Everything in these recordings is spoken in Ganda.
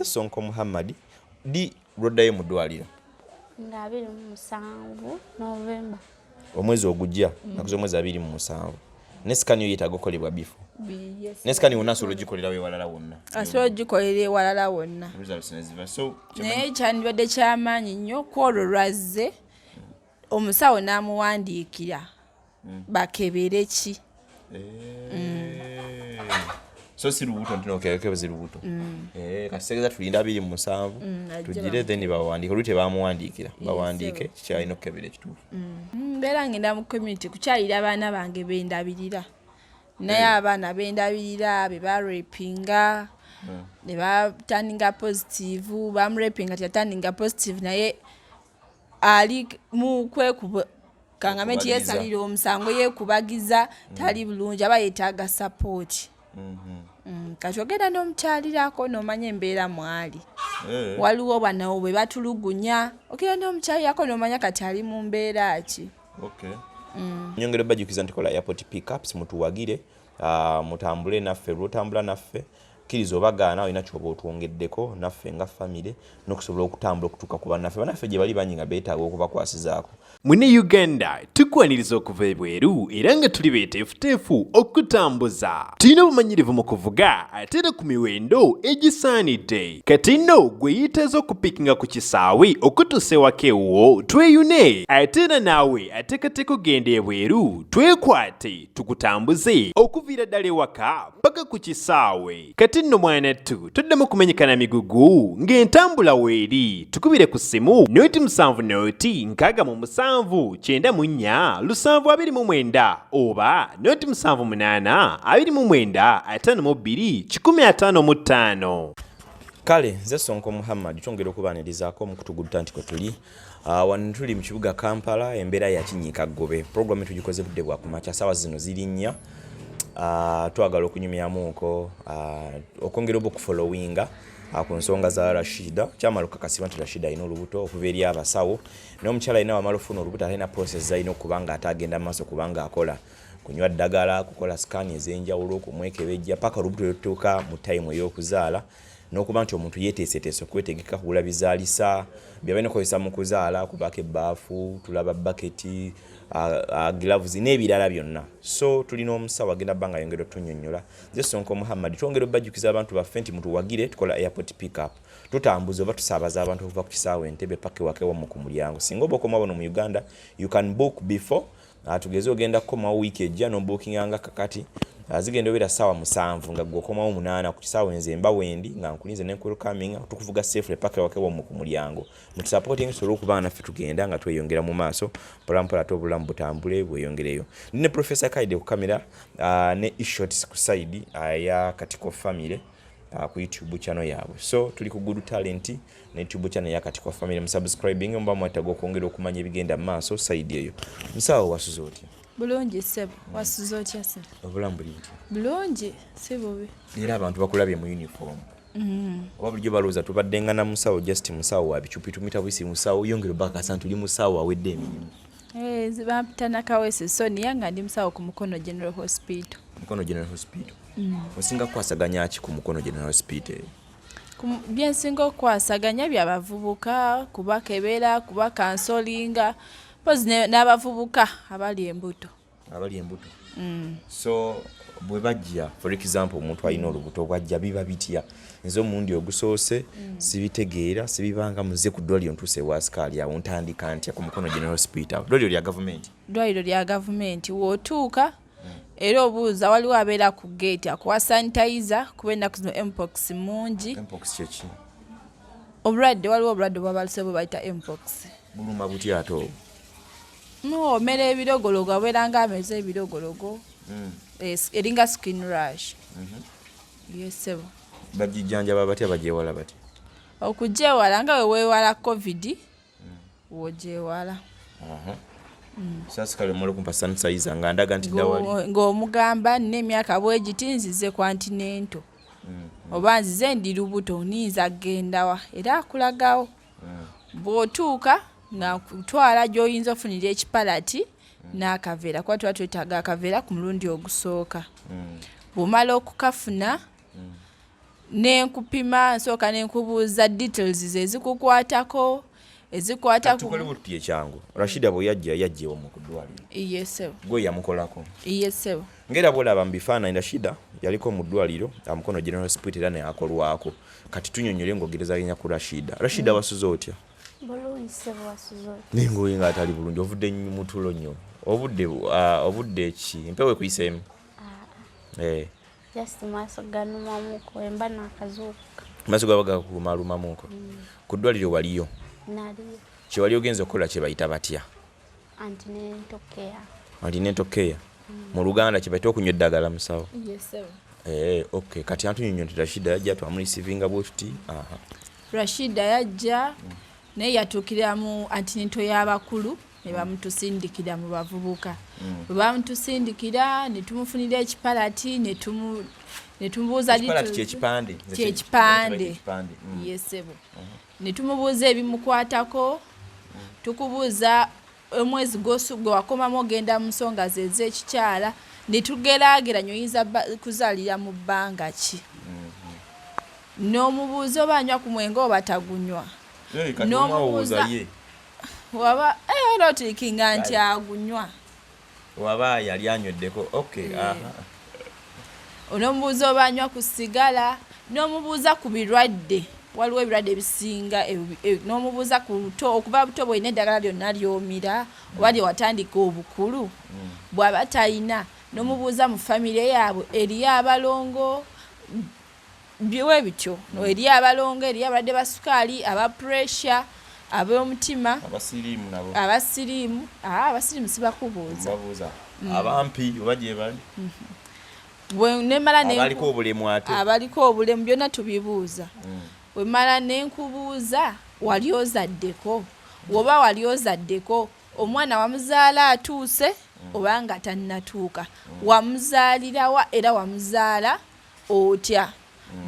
Sonko Muhammad di roddayo mu ddwaliro nga 27 November omwezi ogujja nakuzo omwezi 27 nesikani yitago kolebwa bifo nesikani wonna solo gikolera we walala wonna asolo gikolera walala wonna so naye kyandibadde kyamaanyi nnyo kwolwo lwazze omusawo n'amuwandiikira bakebere ki so si lubuto ntino kebeze lubuto kasegeza tulinda 27 tugire then bawandiika olute bamuwandiikira bawandiike kyalina okukebera ekituufu mbeera ngenda mu community kukyalira abaana bange bendabirira naye abaana bendabirira be barapinga ne batandinga positive bamurapinga tyatandinga positive naye ali mu kwekuba kangamenti yesalira omusango yekubagiza tali bulungi aba yeetaaga support. Kati ogenda n'omukyalirako n'omanya embeera mwali waliwo banawo bwe batulugunya ogenda n'omukyalirako n'omanya kati ali mu mbeera ki. Nyongera bajjukiza ntikola airport pickups mutuwagire mutambule naffe lwotambula naffe kirizo bagaana olina kyoba otwongeddeko naffe nga famire n'okusobola okutambula okutuuka ku bannaffe gye bali banyi nga beetaaga okubakwasizaako. Mune Uganda tukwaniriza okuva ebweru era nga tuli beeteefuteefu okutambuza. Tulina obumanyirivu mu kuvuga ate era ku miwendo egisaanidde. Kati nno gwe yeetaaza okupikinga ku kisaawe okutuusa ewaka ewuwo tweyune ate era naawe ateekateeka genda ebweru twekwate tukutambuze okuviira ddala ewaka paka ku kisaawe. Kati nno mwanattu toddamu kumenyekana migugu ng'entambula weeri tukubire ku ssimu noti 7 noti 6 94 729 oba noti 78 29 52 155. Kale nze Sonko Muhammad twongera okubaanirizaako mu kutuguta nti tuli wano tuli mu kibuga Kampala embeera ya kinyiika ggobe program tugikoze budde bwa kumakya sawa zino ziri nnya twagala okunyumyamuko okwongera okufollowinga ku nsonga za Rashidah kyamala okukakasibwa nti Rashidah alina olubuto okuva eri abasawo n'omukyala alina wamala ofuna olubuto alina process alina okubanga atagenda maaso kubanga akola kunywa eddagala kukola sikaani ez'enjawulo kumwekebejja paka olubuto lutuuka mu time ey'okuzaala n'okuba nti omuntu yeeteeseteese okwetegeka kugula bizaalisa byabalina okukozesa mu kuzaala kubaako ebbaafu tulaba baketi gloves n'ebirala byonna. So tulina omusawo agenda bbanga yongera otunyonnyola nze Sonko Muhammad twongera obajjukiza abantu baffe nti mutuwagire tukola airport pickup tutambuza oba tusaabaza abantu okuva ku kisaawe Entebbe paka ewaka ewamwe ku mulyango singa oba okoma wano mu Uganda you can book before tugeze ogenda kukomawo wiiki ejja n'obookinganga kakati zigenda obeera ssaawa 7 nga gwe okomawo 8 ku kisaawe nze mba wendi nga nkulinze n'enkwelkaminga tukuvuga safely paka ewaka ewamwe ku mulyango mutusupporting tusobole okuba naffe tugenda nga tweyongera mu maaso mpolampola ate obulamu butambule bweyongereyo. Nine Professor Kaide ku kamera ne ishots ku side ya Katiko family ku YouTube channel yaabwe. So tuli ku Good Talent ne YouTube channel ya Katiko family musubscribing mba mwetaga okwongera okumanya ebigenda mu maaso side eyo. Musawo wasuze otya? Bulungi sebo wasuze otya se? Obulamu buli butya? Bulungi sebobe. Era abantu bakulabye mu uniform. Oba bulijjo balooza tubaddenga na musawo just musawo wa bicupi tumita bwisi musawo yongera baka santu li musawo awedde emirimu. Zibampita nakawese Sonia nga ndi musawo ku Mukono General Hospital. Mukono General Hospital. Osinga kwasaganya ki ku Mukono General Hospital? Byensinga okwasaganya byabavubuka kubakebera kuba kansolinga pozi n'abavubuka abali embuto. Abali embuto. So bwe bajja for example omuntu alina olubuto bwajja biba bitya nze omundi ogusoose sibitegeera sibibanga muze ku ddwaliro ntuuse waasikaali awo ntandika ntya ku Mukono General Hospital ddwaliro lya gavumenti. Ddwaliro lya gavumenti wootuuka era obuuza waliwo abeera ku gate akuwa sanitizer kuba ennaku zino mpox mungi. Mpox kyeki? Obulwadde waliwo obulwadde bwabaluse bwe bayita mpox. Buluma butya ate obwo? Omera ebirogologo abeeranga ameze ebirogologo eringa skin rash. Yesebo bagijjanjaba batya bagyewala batya? Okugyewala nga weweewala covid wogyewala. Sasa kale mmala okumpa sanitizer nga ndaga nti dawali ng'omugamba nina emyaka bwegiti nzize continental oba nzize ndi lubuto niyinza kgendawa era akulagawo bw'otuuka nga kutwala gy'oyinza ofunira ekipalati n'akaveera kuba tuba twetaaga akaveera ku mulundi ogusooka. Bw'omala okukafuna Nenkupima nsooka nenkubuuza details ezikukwatako ezikwata tukole buti ekyangu Rashidah bwe yajja mu kudwaliro iyesebo gwe yamukolako iyesebo ngera bwolaba mbifaananyi Rashidah yaliko mu ddwaliro amukono general hospital era naye akolwako kati tunyonyole ng'ogereza genya ku Rashidah wasuze otya bulungi sebo wasuze otya ningoye nga atali bulungi ovudde mutulo nnyo obudde ki empewo ekuyiseemu just maaso galumamuko emba n'akazuukuka maaso gaba gakumalumamukko ku ddwaliro waliyo naliyo kye wali ogenza okukola kye bayita batya antinental care mu Luganda kye bayita okunywa eddagala musawo iyesebo okay kati antunyonyo nti Rashidah yajja twamuliisivinga bwetuti Rashidah yajja naye yatuukira mu antinental y'abakulu ne bamutusindikira mu bavubuka bwe bamutusindikira ne tumufunira ekipalati ne tumubuuza kyekipande yesebo ne tumubuuza ebimukwatako tukubuuza omwezi gwe wakomamu ogenda mu nsonga ze ez'ekikyala ne tugeraageranya oyinza kuzaalira mu bbanga ki n'omubuuza oba anywa ku mwenge oba tagunywa n'omubuuza waba erotikinga nti agunywa waba yali anyweddeko okay n'omubuuza oba anywa ku sigala n'omubuuza ku birwadde waliwo ebirwadde ebisinga n'omubuuza ku buto okuva buto bw'olina eddagala lyonna lyomira oba lyewatandika obukulu bw'aba talina n'omubuuza mu famire yaabwe eriyo abalongo biwe bityo eriyo abalongo eriyo abalwadde ba sukaali aba pressure ab'omutima abasiriimu sibakubuuza abampi oba gye bali abaliko obulemu byonna tubibuuza bwe mala nenkubuuza wali ozaddeko woba wali ozaddeko omwana wamuzaala atuuse oba nga tannatuuka wamuzaalirawa era wamuzaala otya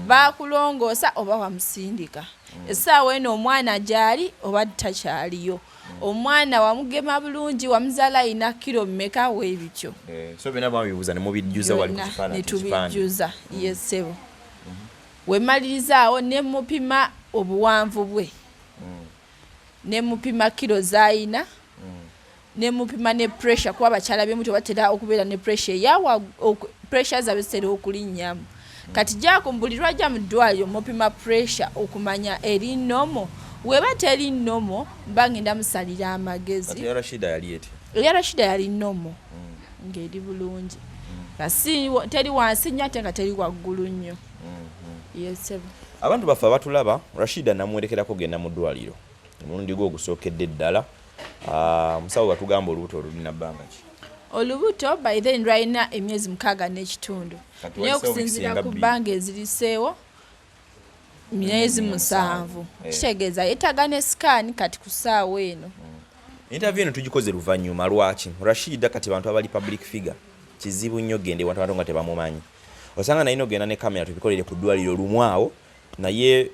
baakulongoosa oba wamusindika essaawa eno omwana gyali oba takyaliyo omwana wamugema bulungi wamuzaala alina kiro mmeka weebityo so byonna babibuuza ne mubijjuza wali ku kifaananyi netubijjuza yesebo wemalirizaawo ne mupima obuwanvu bwe ne mupima kiro z'ayina ne mupima ne pressure kuba bakyala b'emuto batera okubeera ne pressure yawa pressure zaabwe zitera okulinnyamu kati gyako buli lwajja mu ddwaliro mupima pressure okumanya eri nomo weba teri nomo mbangenda musalira amagezi ya Rashidah yali eti ya Rashidah yali nomo ngeri bulungi kasi teri wansi nnyo ate nga teri waggulu nnyo yesebo abantu baffe abatulaba Rashidah namwerekerako genda mu ddwaliro omulundi gwe ogusookedde ddala musawo batugamba olubuto olulina bbanga ki olubuto by then lwalina emyezi 6 n'ekitundu naye okusinziira ku bbanga eziriseewo myezi 7 kitegeeza yeetaga ne sikaani kati ku ssaawa eno interview eno tugikoze luvannyuma lwaki Rashidah kati bantu abali public figure kizibu nnyo gende abantu nga tebamumanyi osanga nayina ogenda ne kamera tubikolere ku ddwaliro lumu awo naye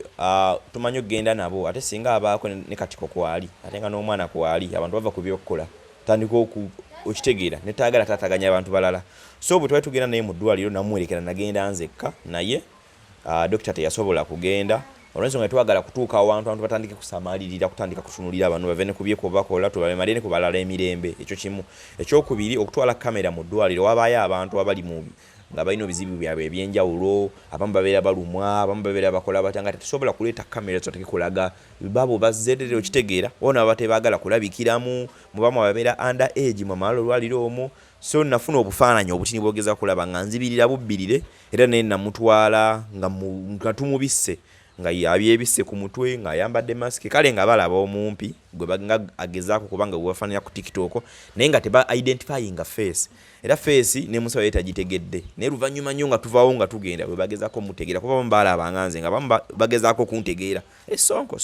tumanyi okgenda nabo ate singa abaako ne Katiko kwali ate nga n'omwana kwali abantu bava ku byokkola tandika okitegeera netagala tataganya abantu balala so bwe twali tugenda naye mu ddwaliro namuwerekera nagenda nzekka naye dokita teyasobola kugenda olw'ensonga twagala kutuuka abantu batandike kusamalirira kutandika kutunulira abantu bave ne kubyeko bakola tubabemalire ne kubalala emirembe ekyo kimu ekyokubiri okutwala kamera mu ddwaliro wabaayo abantu abali mu nga balina ebizibu byabwe ebyenjawulo abamu babeera balumwa abamu babeera bakola batya nga tetusobola kuleeta kamera zoteeke kulaga babo bazzeddere okitegeera ono aba tebaagala kulabikiramu mubamu ababeera under age mu malala olwaliro omwo so nafuna obufaananyi obutini bwogeza kulaba nga nzibirira bubbirire era naye namutwala nga tumubisse nga yabyebisse ku mutwe nga ayambadde masiki kale nga balaba omumpi gwe baga agezaako kubanga gwebafaanira ku TikTok naye nga teba identifyinga face era face ne musawo yetagitegedde naye luvannyuma nnyo nga tuvaawo nga tugenda bwe bagezaako mutegeera kuba bamu balaba nganze nga bamu bagezaako kuntegeera sonko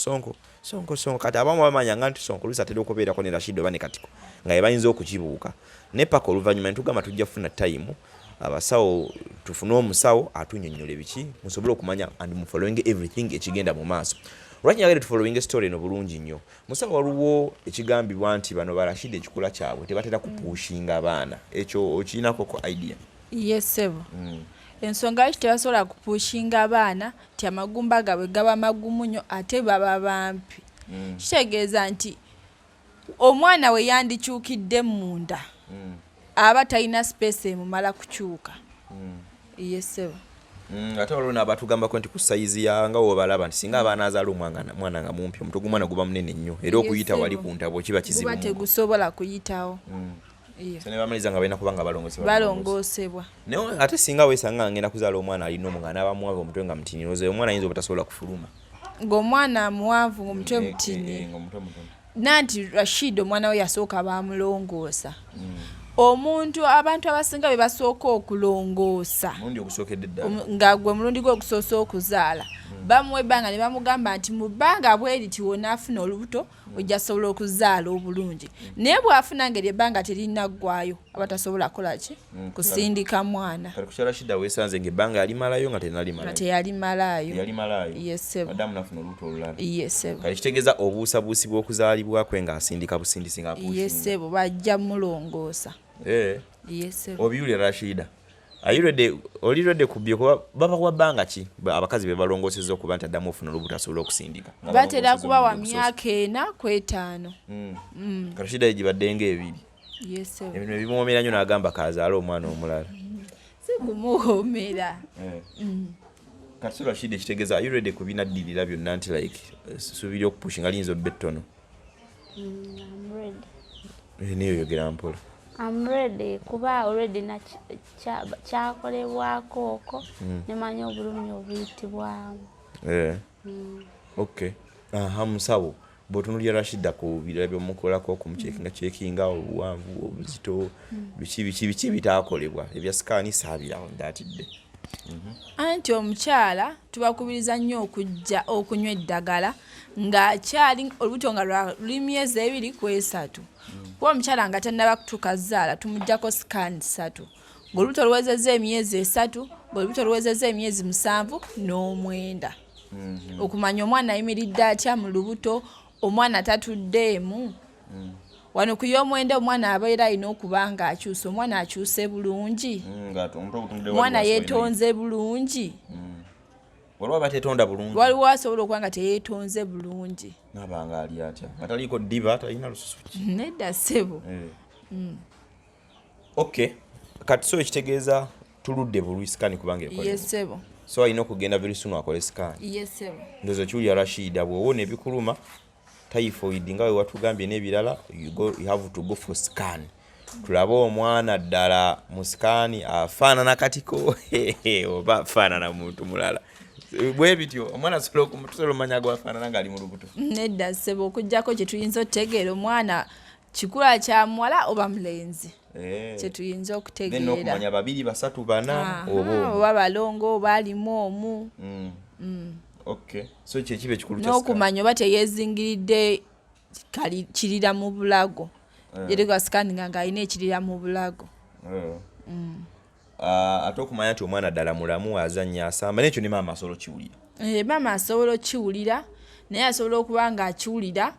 kati abamu bamanya nga nti sonko lusi atera okubeerako ne Rashidah oba ne Katiko nga ye bayinza okukibuuka ne paka oluvannyuma netugamba tujja kufuna time abasawo tufune omusawo atunyonnyola biki musobole okumanya and mu following everything ekigenda mu maaso lwaki njagala tufollowing story eno bulungi nnyo musawo waliwo ekigambibwa nti bano ba Rashidah ekikula kyabwe tebatera kupushinga abaana ekyo okirinako ko idea yesebo ensonga lwaki tebasobola kupushinga abaana ti amagumba gaabwe gaba magumu nnyo ate baba bampi. Kitegeeza nti omwana we yandikyukidde munda aba talina space emumala kukyuka. Yesebo. Ate olwo n'abatugambako nti ku sayizi yanga wobalaba nti singa abaana azaala omwana nga mumpi omutu gw'omwana guba munene nnyo era okuyita wali ku ntabo kiba kizibu. Guba tegusobola kuyitawo. So ne bamaliza nga balina kuba nga balongoosebwa. Naye ate singa weesanga nga ngenda kuzaala omwana alina omwana abamuwava omutwe nga mutini omwana ayinza obutasobola kufuluma. Ng'omwana amuwanvu ng'omutwe mutini. Nanti Rashidah omwana we yasooka baamulongoosa. Abantu abasinga be basooka okulongoosa nga gwe mulundi gwe ogusoosa okuzaala bamuwa ebbanga ne bamugamba nti mu bbanga bweriti wonna afuna olubuto ojja sobola okuzaala obulungi, naye bw'afuna ngeri ebbanga terinaggwayo abatasobola kolaki kusindika mwana. Kati ku Rashidah weesanze ng'ebbanga yalimalayo nga teyalimalayo. Yesebo. Madamu nafuna olubuto olulala. Yesebo. Kati kitegeeza obuusabuusi bw'okuzaalibwa kwe ng'asindika busindisi ng'apuushinga. Yesebo bajja mulongoosa. Yesebo. Obiwulira Rashidah. Oli ready kubye kuba baba kwa bbanga ki abakazi be balongoosezza okuba nti addamu ofuna olubuto asobola okusindika. Batera kuba wa myaka 4 ku 5. Rashidah gibadde ng'ebiri. Yesebo. Ebintu ebimuwoomera nnyo n'agamba kazaala omwana omulala. Si kumuwoomera. Kati Rashidah ekitegeeza are you ready kubinaddirira byonna nti like suubira okupushinga liyinza obba ettono? I'm ready. Niyo yogera mpola. I'm ready kuba already na kyakolebwako okwo nemanya obulumi obuyitibwamu. Okay. Musawo bw'otunuulira Rashidah ku birala by'omukolako okumucekinga cekinga obuwanvu obuzito biki bitaakolebwa ebya sikaani saabirawo ndaatidde. Anti omukyala tubakubiriza nnyo okujja okunywa eddagala ng'akyali olubuto nga luli myezi 2 ku 3. Kuba omukyala nga tannaba kutuuka zaala tumuggyako sikaani 3. Ng'olubuto luwezezza emyezi 3, ng'olubuto luwezezza emyezi 7 n'omwenda. Okumanya omwana ayimiridde atya mu lubuto, omwana tatuddeemu. Wano ku y'omwenda omwana abeera alina okuba nga akyuse, omwana akyuse bulungi. Omwana yeetonze bulungi. Waliwo bateetonda bulungi. Waliwo asobola okuba nga teyeetonze bulungi. N'abanga ali atya. Ataliiko ddiba, talina lususu ki. Nedda ssebo. Okay. Kati so ekitegeeza tuludde bulwi sikaani kubanga ekola. Yes ssebo. So alina okugenda very soon akole sikaani. Yes ssebo. Ndowooza kyulya Rashidah bw'owona ebikuluma typhoid nga we watugambye n'ebirala you have to go for scan. Tulabe omwana ddala mu sikaani afaanana Katiko oba afaanana muntu mulala. Bwe bityo omwana asobola omanya gwafaanana ng'ali mu lubuto. Nedda ssebo okuggyako kye tuyinza okutegeera omwana kikula kya muwala oba mulenzi. Kye tuyinza okutegeera. Then okumanya 2, 3, 4 oba balongo oba alimu omu. Okay. So kye kibe kikulu kya n'okumanya oba teyeezingiridde kirira mu bulago. Yerega sikaani nga alina ekirira mu bulago. Ate okumanya nti omwana ddala mulamu azannya asamba n'ekyo ne maama asobola kiwulira. Maama asobola okiwulira naye asobola okuba nga akiwulira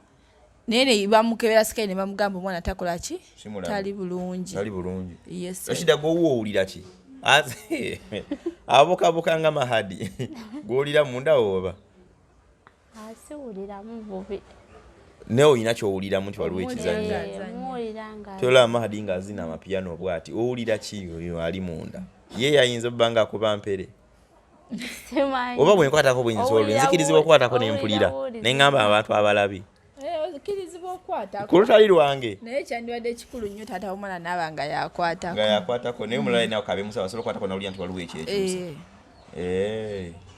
naye ne bamukebera sikaani ne bamugamba omwana takola ki? Tali bulungi. Tali bulungi. Yes. Rashidah gw'owulira ki? Abokaboka nga Mahadi. Gw'olira munda oba? Asiwuliramu bubi. Ne oyina ky'owuliramu nti waliwo ekizannya. Tola Mahadi ng'azina amapiano bw'ati owulira ki oyo ali munda? Ye yayinza obba ng'akuba mpere. Oba bwe nkwatako bw'ensoolo nzikirizibwa okukwatako ne mpulira ne ngamba abantu abalabi. Ozikirizibwa okukwatako. Ku lutali lwange. Naye kyandibadde kikulu nnyo taata w'omwana n'aba nga yakwatako. Nga yakwatako naye omulala nawe kabe Musawo asobola okukwatako n'owulira nti waliwo ekyekyusa.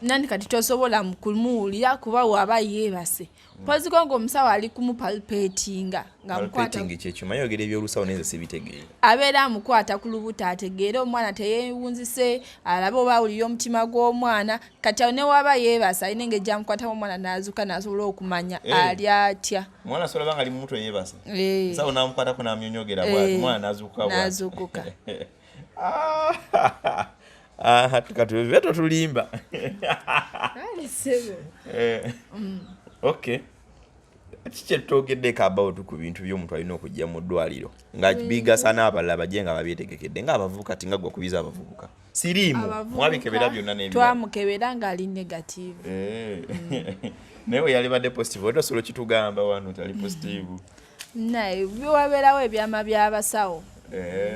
Nani kati tosobola kumuwulira kuba waba yeebase. Mpoziko ng'omusawo ali kumupalpetinga ng'amukwata. Kyekyo oyogera eby'olusawo nenze sibitegeera. Abeera amukwata ku lubuto ategeere omwana teyeewunzise alabe oba awulira omutima gw'omwana kati awo ne waba yeebase alina engeri amukwatamu omwana n'azuuka n'asobola okumanya ali atya. Omwana asobola banga ali mu mutwe yeebase. Musawo n'amukwatako n'amunyonyogera bw'ati omwana n'azuukuka bw'ati. N'azuukuka. Katuveto tulimba. Ali sebo. Okay. Kikyetwogeddeko about ku bintu by'omuntu alina okujja mu ddwaliro nga bigasa n'abalala bajje nga babyetegekedde ng'abavubuka tinga gwe kubiza abavubuka siriimu mwabikebera byonna n'ebyo twamukebera ng'ali negative naye we yalibadde positive oto solo kitugamba wano tali positive naye biwabeerawo ebyama by'abasawo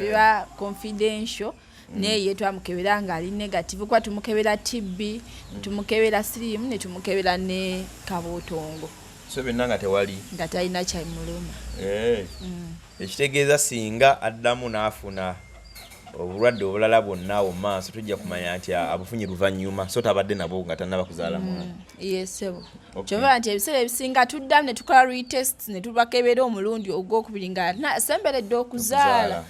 biba confidential naye twamukebera ng'ali negative kuba tumukebera TB tumukebera siriimu ne tumukebera ne kabootongo so byonna nga tewali nga talina kyamuluma ekitegeeza singa addamu n'afuna obulwadde obulala bwonna mu maaso tujja kumanya nti abufunye luvannyuma so tabadde nabo nga tannaba kuzaala mwana yesebo kyova nti ebiseera ebisinga tuddamu ne tukola retest ne tubakebera omulundi ogwokubiri nga asemberedde okuzaala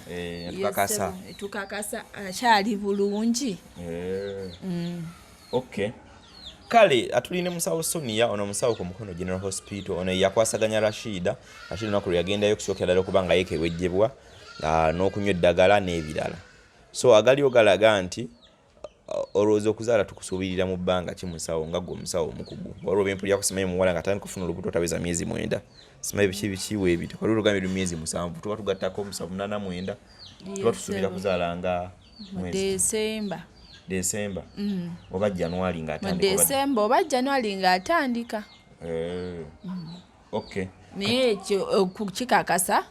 tukakasa akyali bulungi okay kale atulina Musawo Sonia ono musawo ku Mukono General Hospital ono yakwasaganya Rashidah naku yagendayo okusookera ddala okuba nga yeekewejjebwa n'okunywa eddagala n'ebirala so agalio galaga nti olowooza okuzaala tukusuubirira mu bbanga ki musawo nga gwe omusawo omukugu olwo bempulira kusimaye muwala nga atandika kufuna olubuto otaweza myezi 9 simaye bikiwe ebyo kalulu gamiro myezi 7 tuba tugattako 7 tuba tusuubira kuzaala nga Desemba oba January nga atandika okay naye ekyo kukikakasa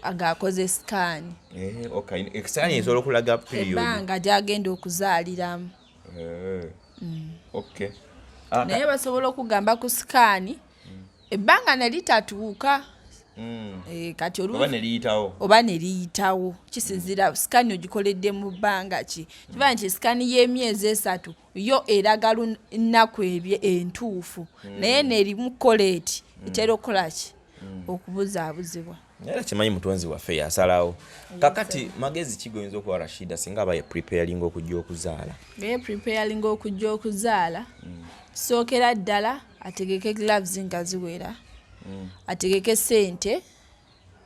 agakoze scan okay ekisani esobola okulaga period ebbanga gyagenda okuzaaliramu okay naye basobola okugamba ku scan ebbanga ne litatuuka kati oba ne liyitawo kisinzira scan ogikoledde mu bbanga ki kiba nti scan y'emyezi 3 yo eraga lunaku ebyo entuufu naye n'erimu koleti etera okukola ki okubuzaabuzibwa era kimanyi mutonzi waffe yasalawo kakati magezi kigoyinza okuwa Rashidah singa aba ye preparing okujja okuzaala sookera ddala ategeke gloves nga ziwera ategeke sente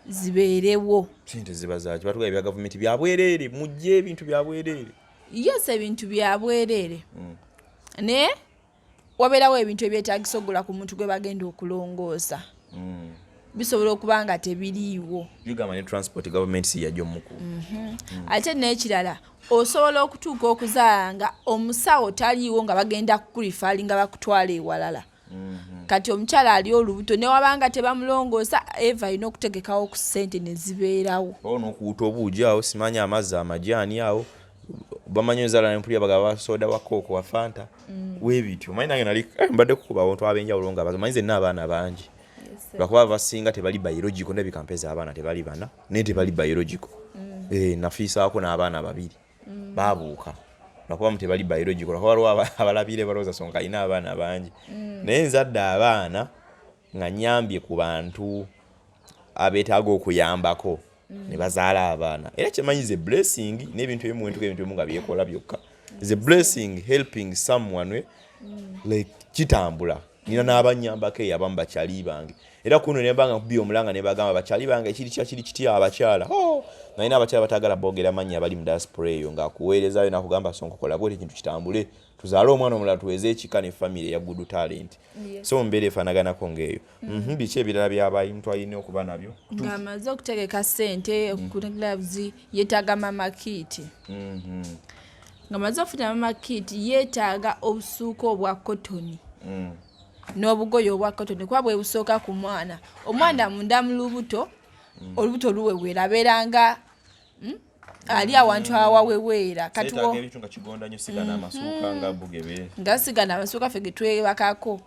zibeerewo sente ziba zaaki batuga ebya gavumenti byabwereere mujje ebintu byabwereere yes ebintu byabwereere ne wabeerawo ebintu ebyetaagisa okugula ku muntu gwe bagenda okulongoosa bisobola okuba nga tebiriiwo yugamba ne transport government si yajja omuku ate n'ekirala osobola okutuuka okuzaala nga omusawo taliiwo nga bagenda kukulifaali nga bakutwala ewalala kati omukyala ali olubuto ne wabanga tebamulongoosa eva alina okutegekawo ku ssente ne zibeerawo n'okuwuta obuugi awo simanya amazzi amajaani awo bamanyi enzaala nempulira bagaba soda wa kooko wa fanta weebityo manyi nange nali mbadde kukuba abantu ab'enjawulo nga bamanyi zenna abaana bangi lwakuba basinga tebali biological nebikampeza abaana tebali bana naye tebali biological nafiisaako n'abaana 2 baabuuka lwakuba mu tebali biological lwakuba waliwo abalabire balowooza songa alina abaana bangi naye nzadde abaana nga nyambye ku bantu abeetaaga okuyambako ne bazaala abaana era kyemanyize blessing n'ebintu ebintu ebimu nga byekola byokka is a blessing helping someone like kitambula nina n'abanyambako abamu bakyali bange era kuno ne banga kubi omulanga ne bagamba bakyali bange kiri kitya abakyala nalina abakyala batagala boogera mannya abali mu diaspora eyo nga kuweerezayo nakugamba sonko kola bwete kintu kitambule tuzaale omwana omulala tuweze ekika ne family ya good talent so mbeera efaanaganako ng'eyo biki ebirala by'abantu alina okuba nabyo ng'amaze okutegeka ssente ku gloves yeetaaga mama kit ng'amaze okufuna mama kit yeetaaga obusuuka obwa kotoni n'obugoye obwa kotoni kuba bwe busooka ku mwana omwana munda mu lubuto olubuto luweweera abeeranga ali awantu awaweweera nga sigana amasuuka ffe ge twebakako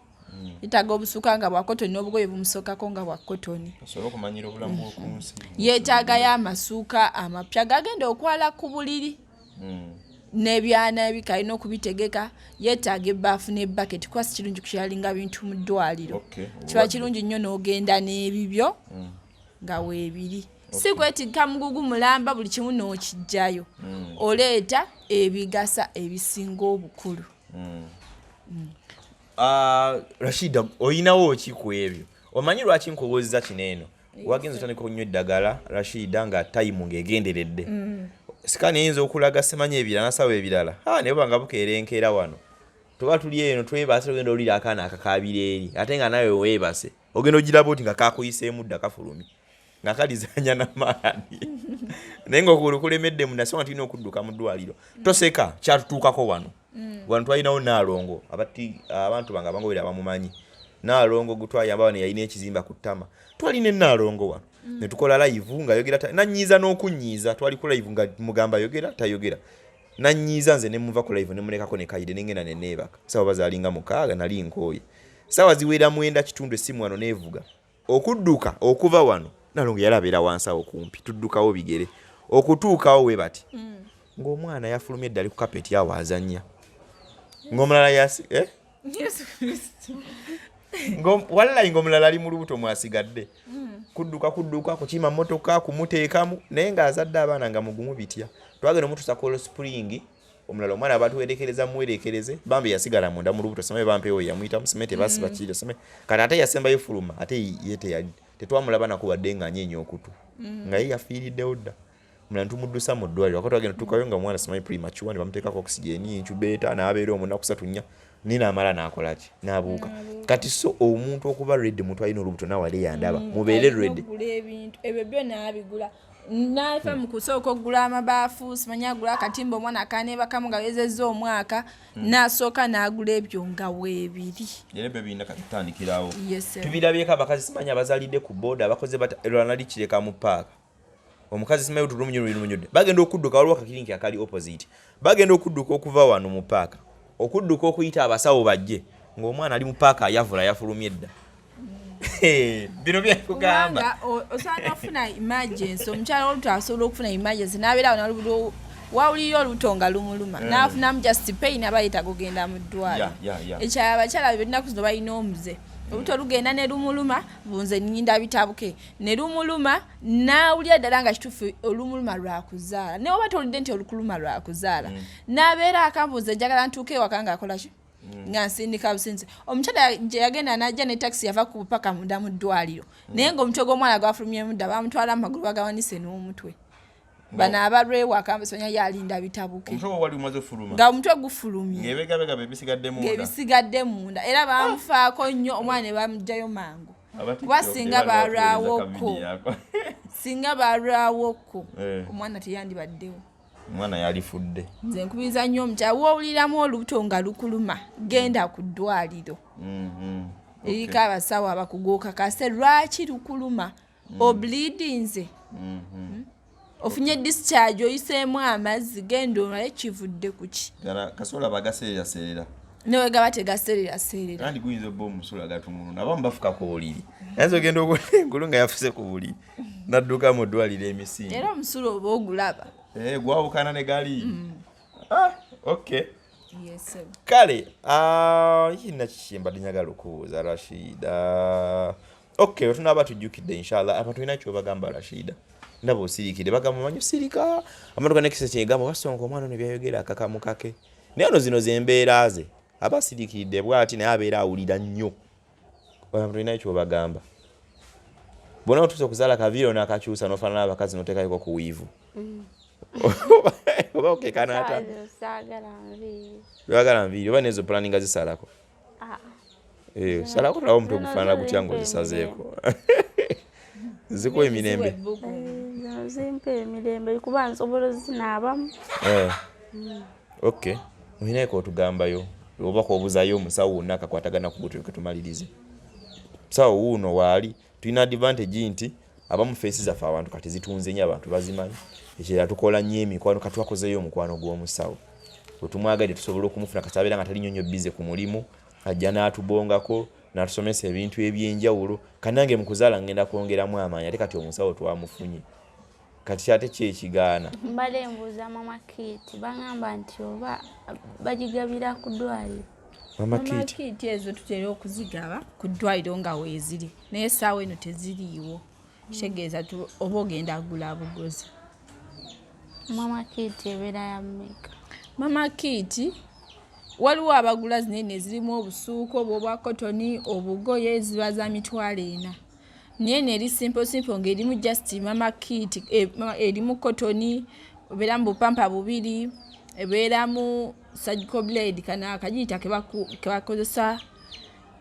yeetaaga obusuuka nga bwa kotoni n'obugoye bumusookako nga bwa kotoni yeetaagayo amasuuka amapya gagenda okwala ku buliri n'ebyana ebika alina okubitegeka yeetaaga ebbaafu n'ebbaketi kuba si kirungi kukyalinga bintu mu ddwaliro kiba kirungi nnyo n'ogenda n'ebibyo nga weebiri si kwetikka mugugu mulamba buli kimu n'okijjayo oleeta ebigasa ebisinga obukulu Rashidah olinawo ki ku ebyo omanyi lwaki nkubuuziza kino eno wagenza otandika okunywa eddagala Rashidah nga tayimu ng'egenderedde sikani eyinza okulaga semanya ebirala nasawo ebirala naye bwanga bukeerenkeera wano tuba tuli eno twebase tugenda olira akaana akakaabira eri ate nga nawe weebase ogenda ogiraba oti nga kakuyiseemu dda kafulumi nga kalizanya n'amaani naye ng'okulemedde munda so nga tulina okudduka mu ddwaliro toseka kyatutuukako wano twalinawo Naalongo abantu bange abangobera bamumanyi Naalongo gutwayamba wano yalina ekizimba ku ttama twalina Naalongo wano ne tukola live nga yogera nanyiiza n'okunyiiza twali ku live nga mugamba yogera tayogera nanyiiza nze ne muva ku live ne mulekako ne kayide n'engenda ne neebaka sawa bazaalinga 6 nali nkooye sawa ziwera 9 kitundu essimu wano neevuga okudduka okuva wano Naalongo yalabeera wansi awo kumpi tuddukawo bigere okutuukawo we bati ng'omwana yafulumye eddali ku kapeti awo azannya ng'omulala Yesu Kristo wallahi ng'omulala ali mu lubuto mwasigadde kudduka kukima motoka kumuteekamu naye ng'azadde abaana nga mugumu bitya twagenda omutuusa Cold Spring omulala omwana batuwerekereza muwerekereze bambi yasigala munda mu lubuto seme bampeewo yamuyita musemete basi bakiriyo seme kati ate yasembayo fuluma ate ye teyali tetwamulaba nakubadde nga anyeenya okutu nga ye yafiiriddewo dda omulala tumuddusa mu ddwaliro wakati twagenda tutuukayo nga omwana semayi premature ne bamuteekako oxygen incubator n'abeera omwo nnaku 3 nnya nina amala n'akolaki n'abuuka kati so omuntu okuba ready muntu alina olubuto nawale yandaba mubeere ready ebintu ebyo byo n'abigula nafa mu kusooka okugula amabaafu simanya agula akatimba omwana akaneebakamu nga wezezza omwaka n'asooka n'agula ebyo nga weebiri era ebyo birina katutandikirawo Yes, sir. tubirabyeko abakazi simanya abazaalidde ku booda abakoze lwanali kireka mu paaka omukazi simayi tulumunyudde bagenda okudduka waliwo akakirinki akali opposite bagenda okudduka okuva wano mu paaka okudduka okuyita abasawo bajje ng'omwana ali mu paaka yafulumye edda bino byakugamba osaana okufuna emergency omukyala oluto asobola okufuna emergency n'abeera awo n'olubuto wawulira olubuto nga lumuluma n'afunamu just pain aba yeta kugenda mu ddwaliro ekyala abakyala bennaku zino balina omuze olubuto lugenda ne lumuluma bunze nnyinda bitabuke ne lumuluma n'awulira ddala nga kituufu olumuluma lwakuzaala naye oba tolidde nti olukuluma lwakuzaala n'abeera akambuuza njagala ntuuke ewaka ng'akola ki nga nsindika businzi omukyala gye yagenda n'ajja ne taxi yava ku paka munda mu ddwaliro naye ng'omutwe gw'omwana gwafulumyemu dda bamutwala mu magulu bagawanise n'omutwe bano abalwewo akambusonya yalinda bitabuke nga omutwe gufulumye ng'ebisigadde munda era bamufaako nnyo omwana ne bamugjayo mangu kuba singa balwawokko omwana teyandibaddewo omwana yalifudde nze nkubiriza nnyo omukyala woowuliramu olubuto nga lukuluma genda ku ddwaliro eriko abasawo abakugokakase lwaki lukuluma obliidinze ofunye discharge oyiseemu amazzi genda olabe kivudde ku ki kasola bagaseeraseerera newe gaba tegaseereraseerera andi guyinza obba omusula gatumunu abamu bafuka ku buliri naye ogenda ogola enkulu nga yafuse ku buliri nadduka mu ddwaliro emisinde era omusula oba ogulaba gwawukana ne gali okay yes kale yina kikimba dinyagala okubuuza Rashidah okay otunaaba tujjukidde inshallah abantu tulina kyobagamba Rashidah ndaba osirikire bagamba manyi osirika amaduka nekisa kyegamba wasonga omwana ono byayogera akakamu kake naye ono zino zembeera ze aba asirikiridde bw'ati naye abeera awulira nnyo abantu tulina kyobagamba bona otuuse okuzaala kaviiro n'akakyusa n'ofaanana abakazi n'oteekayiko ku wiivu oba okekanata oyagala nviiri oba nezo pulaninga zisalako salako tulawo omutwe ogufaanana gutya ng'ozisazeeko zikuwa emirembe zimpa emirembe kuba nsobola ozinaabamu okay oyinako otugambayo oba kwobuzayo omusawo wonna akakwatagana ku gutwe ketumalirize musawo wuuno waali tulina advantage nti abamu feesi zaffe abantu kati zitunze nnyo abantu bazimanyi ekirala tukola nnyo emikwano katwakozeyo omukwano gw'omusawo wetumwagadde tusobola okumufuna kasabeera nga tali nyonyo bize ku mulimu ajja n'atubongako n'atusomesa ebintu ebyenjawulo kanange mu kuzaala ngenda kwongeramu amaanyi ate kati omusawo twamufunye kati ate kyekigaana mbale embuuza mama Kiti bagamba nti oba bagigabira ku ddwaliro mama Kiti ezo tutera okuzigaba ku ddwaliro nga weeziri naye essaawa eno teziriiwo kitegeeza oba ogenda agula bugozi mama Kiti ebeera ya mmeka mama Kiti waliwo abagula zinene zirimu obusuuko obwa kotoni obugoye ziba za mitwalo 4 naye neri simple ng'erimu just mama Kiti erimu kotoni ebeeramu bupampa bubiri ebeeramu surgical blade kana akagiyita ke bakozesa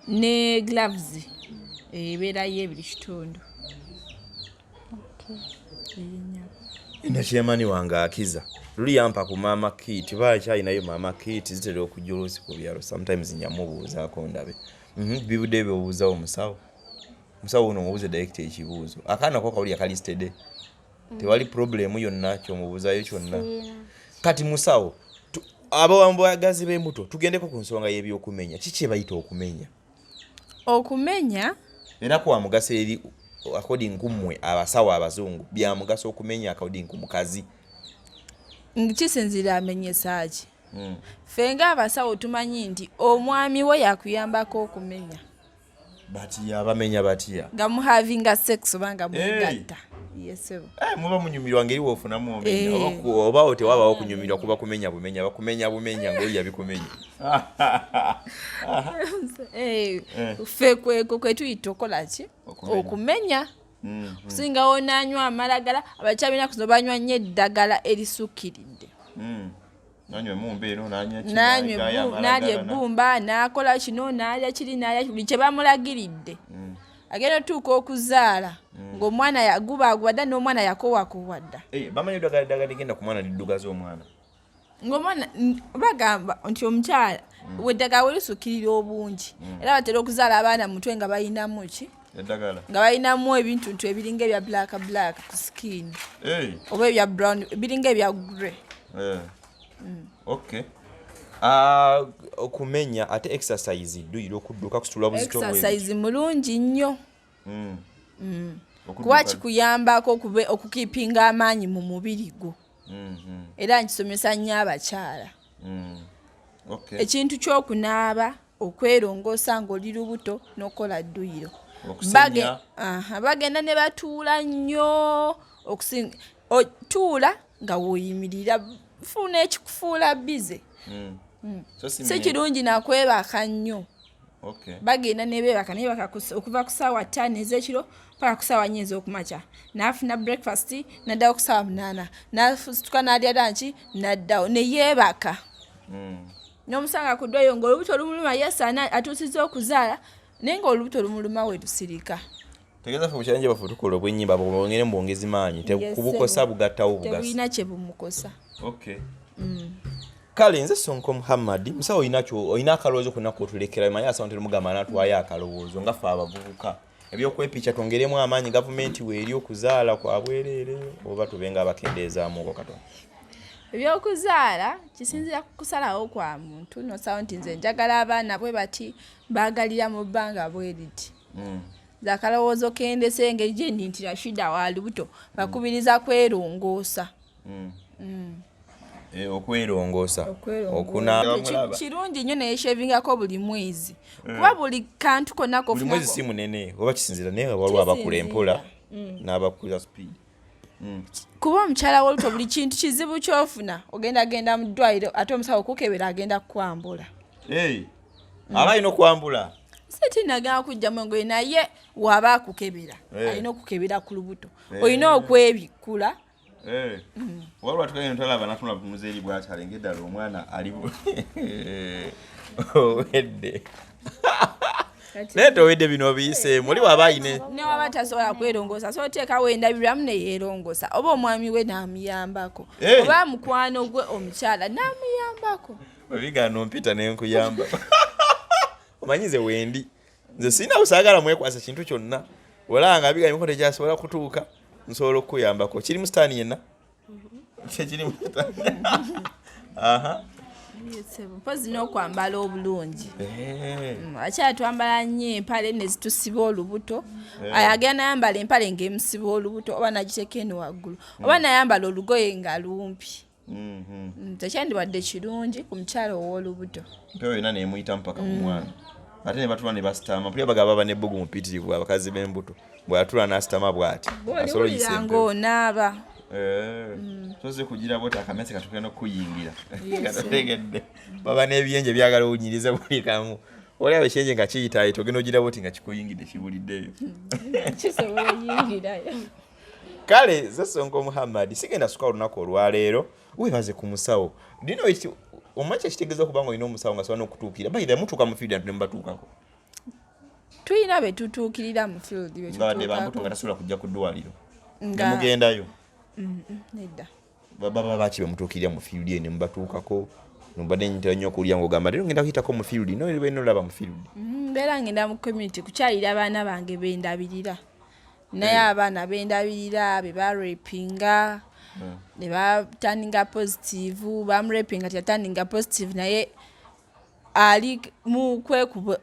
ne gloves ebeera y'ebuli kitundu. Ina chairman wange akiza luli yampa ku mama kit bakyalinayo mama kit zitera okujja oluusi ku byalo sometimes nyamubuuzaako ndabe bibudde byobuuzawo musawo uno mubuuze direct ekibuuzo akaana ko kawuli akalisted tewali problem yonna kyomubuuzayo kyonna kati musawo abawambwagazi b'embuto tugendeko ku nsonga y'ebyokumenya kiki bayita okumenya era kwa mugaso eri according kumwe abasawo abazungu bya mugaso okumenya according ku mukazi kisinzira amenyesa ki fenga abasawo tumanyi nti omwami we yakuyambako okumenya batiya bamenya batiya nga muhavinga sex obanga mugatta yesebo muba munyumirwa ngeri wofunamu omenya oba otewabawo okunyumirwa kuba kumenya bumenya ng'oli yabikumenya ffe kwe tuyita okola ki okumenya kusinga onanywa amalagala abakyabina kuno banywa nnyo eddagala erisukkiridde nalya ebbumba nakola kino nalya kiri nalya buli kye bamulagiridde agenda otuuka okuzaala ng'omwana yagubaguba dda n'omwana yakowakowwa dda bamanyi eddagala ligenda ku mwana liddugaza omwana ng'omwana bagamba nti omukyala weddagala welisukkirira obungi era batera okuzaala abaana mutwe nga balinamu ki eddagala nga balinamu ebintu ebiringa ebya black ku skin oba ebya brown ebiringa ebya grey. Okay. Okumenya ate exercise duyira okudduka kusitula buzito bwe exercise mulungi nnyo kuba kikuyambako okukipinga amaanyi mu mubiri gwo era nkisomesa nnyo abakyala. Ekintu ky'okunaaba okwerongoosa ng'oli lubuto n'okola dduyiro bagenda ne batuula nnyo otuula nga wooyimirira funa ekikufuula bize si kirungi nakwebaka nnyo bagenda nebebaka okuva ku ssaawa 5 ez'ekiro paka ku ssaawa 4 ez'okumakya naafuna breakfast naddawo ku ssaawa 8 nasituka n'alya lanki naddawo neyeebaka n'omusanga ku ddwayo ng'olubuto lumuluma yesaana atuusizza okuzaala naye ng'olubuto lumuluma we lusirika. Tegeza fe bukyalanje bafu tukola obwennyimba bwongere mu bwongezi maanyi kubukosa bugattawo bugasa tebulina kye bumukosa. Kale nze Sonko Muhammad musawo oyina akalowoozo konna kotulekera manyi asawo temugamba natwayo akalowoozo nga fe abavubuka ebyokwepica twongeremu amaanyi gavumenti weeri okuzaala kwa bwereere oba tubenga abakendeezaamuko katono. Ebyokuzaala kisinzira ku kusalawo kwa muntu nosawo nti nze njagala abaana bwe bati baagalira mu bbanga bwe riti zakalowoozo kendese engeri gye nti Rashidah wa lubuto bakubiriza kwerongoosa. Okwerongoosa kirungi nnyo neyeshevingako buli mwezi kuba buli kantu konna buli mwezi si munene oba kisinzira naye waliwo abakula empola n'abakula speed kuba omukyala w'olubuto buli kintu kizibu kyofuna ogenda mu ddwaliro ate omusawo okukebera agenda kukwambula aba alina okuwambula sitinagenda kujjamu engoye naye waaba akukebera alina okukebera ku lubuto olina okwebikkula waliwo tukagenda talaba natuna muzeeri bw'akyalenge eddala omwana ali owedde naye towedde bino biyiseemu oli waba ayine newaba tasobola kwerongoosa so oteekawo endabirwamu neyeerongosa oba omwami we n'amuyambako oba mukwano gwe omukyala n'amuyambako obigaana ompita nenkuyamba omanyize wendi nze sirina busaagala mwekwasa kintu kyonna olanga biga emikono tekyasobola kutuuka nsobola okukuyambako kiri mu sitaani yenna kyekiri mu sitaani mpozi n'okwambala obulungi akyala twambala nnyo empale nezitusiba olubuto agenda nayambala empale ng'emusiba olubuto oba nagiteeka eno waggulu oba nayambala olugoye nga lumpi tekyandibadde kirungi ku mukyala ow'olubuto mpewo yonna nemuyita mpaka ku mwana ate ne batula ne basitama pulya bagaba baba nebbugu mupitirivu abakazi b'embuto bw'atula n'asitama bw'ati bw'oliwulira ng'onaaba soze kugira boti akamese katugenda okuyingira katategedde baba n'ebyenje byagala owunyirize buli kamu olaba ekyenje nga kiyitayo togenda ogira boti nga kikuyingidde kibuliddeyo kisobola yingirayo. Kale ze Sonko Muhammad sigenda suka olunaku olwaleero webaze ku musawo dino omache kitegeeza kubanga olina omusawo nga sobola n'okutuukira bayira mutuuka mu fiidi atu ne mubatuukako tuyina be tutuukirira mu field be Ngabadde bambuto nga tasobola kujja ku ddwaliro. Mugendayo. Nedda. Baba bachi bemutuukirira mu field ene mbatuukako. Nobadde nyita nnyo okulya ng'ogamba leero ngenda kuyitako mu field. No bwe nolaba mu field. Mbeera ngenda mu community kukyalira abaana bange bendabirira. Naye abaana bendabirira be barapinga. Ne batandinga positive. Bamurapinga tyatandinga positive naye ali mu kwekuba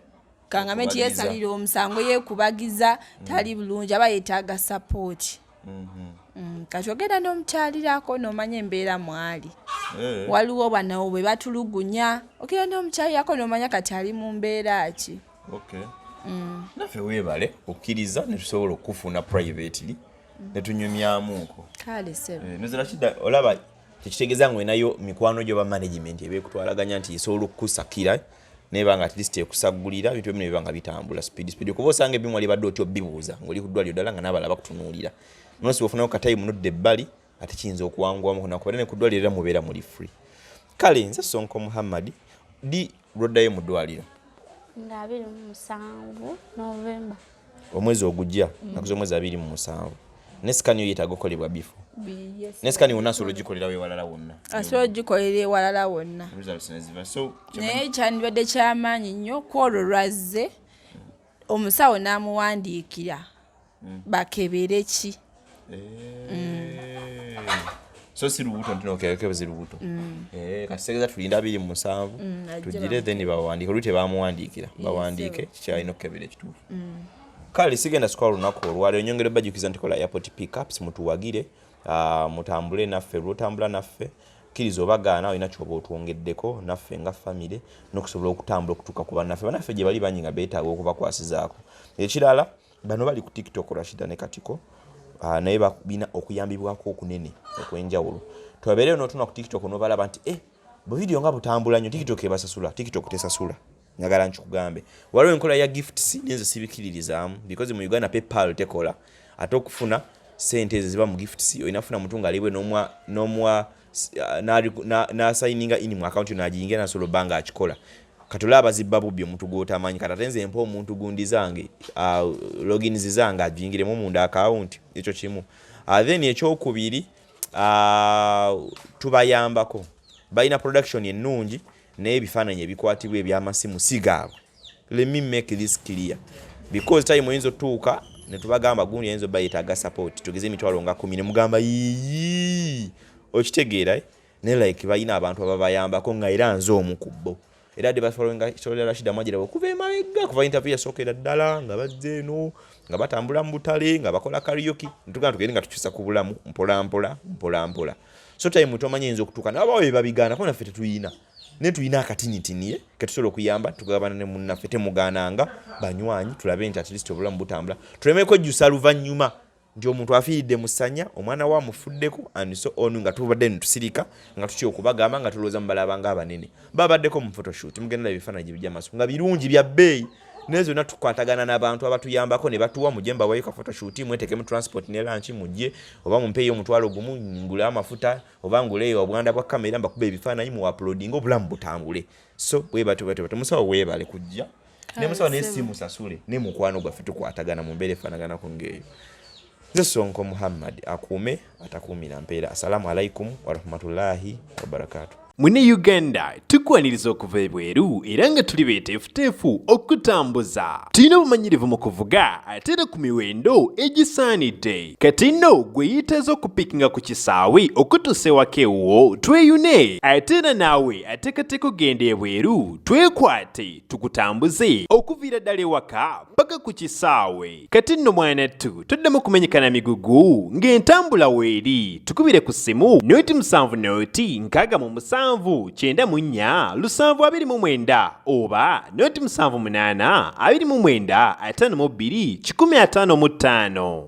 kangamenti yesalira omusango yekubagiza tali bulungi aba yeetaaga support. Kati ogenda n'omukyalirako n'omanya embeera mwali. Waliwo banawo bwe batulugunya ogenda n'omukyalirako n'omanya kati ali mu mbeera ki. Naffe weebale okkiriza ne tusobola okufuna privately ne tunyumyamuko. Kale sebo. Rashidah olaba tekitegeeza ngu enayo mikwano gyo ba management ebeekutwalaganya nti esobola okukusakira neba nga at least ekusagulira bintu bino biba nga bitambula speed kuba osanga ebimu wali badde otyo bibuuza ng'oli ku ddwaliro ddala nga n'abalala bakutunuulira. Nosi ofunayo katayimu nodde ebbali ate kiyinza okuwangwamu nakubadde ne ku ddwaliro era mubeera muli free. Kale nze Sonko Muhammad di lwoddayo mu ddwaliro nga 27 Novemba omwezi ogujja nakuza omwezi 27 nesikani oyetaaga okukolebwa bifo nesikani wonna asobola ogikolera wewalala wonna asobola ogikolera ewalala wonna naye kyandibadde kyamaanyi nnyo kwolwo lwazze omusawo n'amuwandiikira bakebere ki. So si lubuto ntino okebeze lubuto kasegeza tulinda 27 tugire then bawandiike olute bamuwandiikira bawandiike kikyalina okukebera ekituufu. Kale sigenda sikola lunaku olwaleero nyongere bajukiza ntikola airport pickups mutuwagire mutambule naffe lwotambula naffe kkiriza obagaana olina kyoba otwongeddeko naffe nga famire n'okusobola okutambula okutuuka ku bannaffe gye bali banyi nga beetaaga okubakwasizaako. Ekirala bano bali ku TikTok Rashidah ne Katiko naye balina okuyambibwako okunene okwenjawulo. Twabeereyo n'otuna ku TikTok n'obalaba nti bwe video nga butambula nnyo TikTok ebasasula TikTok tesasula. Njagala nkikugambe waliwo enkola ya gifts nenze sibikiririzaamu because mu Uganda PayPal tekola ate okufuna sente ezo ziba mu gifts oinafuna mutunga aliwe n'omwa signinga in mu account n'agiyingira nasobola banga akikola katola abazibba bubbi omuntu gw'otamanyi kati ate nze mpa omuntu gundi zange logins zange agiyingiremu munda account ekyo kimu. Then ekyokubiri tubayambako balina production ennungi n'ebifaananyi ebikwatibwa ebyamasimu sigaabwe. Let me make this clear because time oyinza otuuka ne tubagamba gundi yinza obba yeetaaga support tugeze emitwalo nga 10 ne mugamba yiii okitegeera ne like balina abantu ababayambako nga era nze omu ku bo era de bafollowinga story Rashidah Mwajira okuva emabega kuva interview yasookera ddala nga bazze eno nga batambula mu butale nga bakola karaoke ntugenda tugende nga tukyusa ku bulamu mpola. So time tomanye yinza okutuuka n'abawe babigaana ko naffe tetuyina ne tuyina akatinitiniye ketusobola okuyamba tugabana ne munnaffe temugaananga banywanyi tulabe nti at least obulamu butambula tulemeko ojjusa luvannyuma nti omuntu afiiridde musanya omwana wa mufuddeko and so on nga tubadde netusirika nga tutya okubagamba nga tulowooza mubalabanga abanene babaddeko mu photoshoot mugendera ebifaananyi bijamaso nga birungi bya bbeeyi naye zonna tukwatagana n'abantu abatuyambako ne batuwa mujje mbawayo ka photoshoot mwetekemu transport ne lunch mujje oba mumpeeyo omutwalo gumu ngule amafuta oba nguleyo obwanda bwa kamera mbakuba ebifaananyi mu uploading obulamu butambule. So bwebate musawo weebale kujja ne musawo n'essimu sasule ne mukwano gwaffe tukwatagana mu mbeera efaanaganako ng'eyo. Nze Sonko Muhammad akuume atakuumira mpeera. Assalamu alaikum wa rahmatullahi wa barakatuh. Mune Uganda tukwaniriza okuva ebweru era nga tuli beeteefuteefu okutambuza. Tulina obumanyirivu mu kuvuga ate era ku miwendo egisaanidde. Kati nno gwe yeetaaza okupikinga ku kisaawe okutuusa ewaka ewuwo tweyune ate era naawe ateekateeka okugenda ebweru twekwate tukutambuze okuviira ddala ewaka paka ku kisaawe. Kati nno mwanattu toddamu kumenyekana migugu ng'entambula weeri tukubire ku ssimu noti 7 noti 6 94 729 oba noti 78 29 52 155.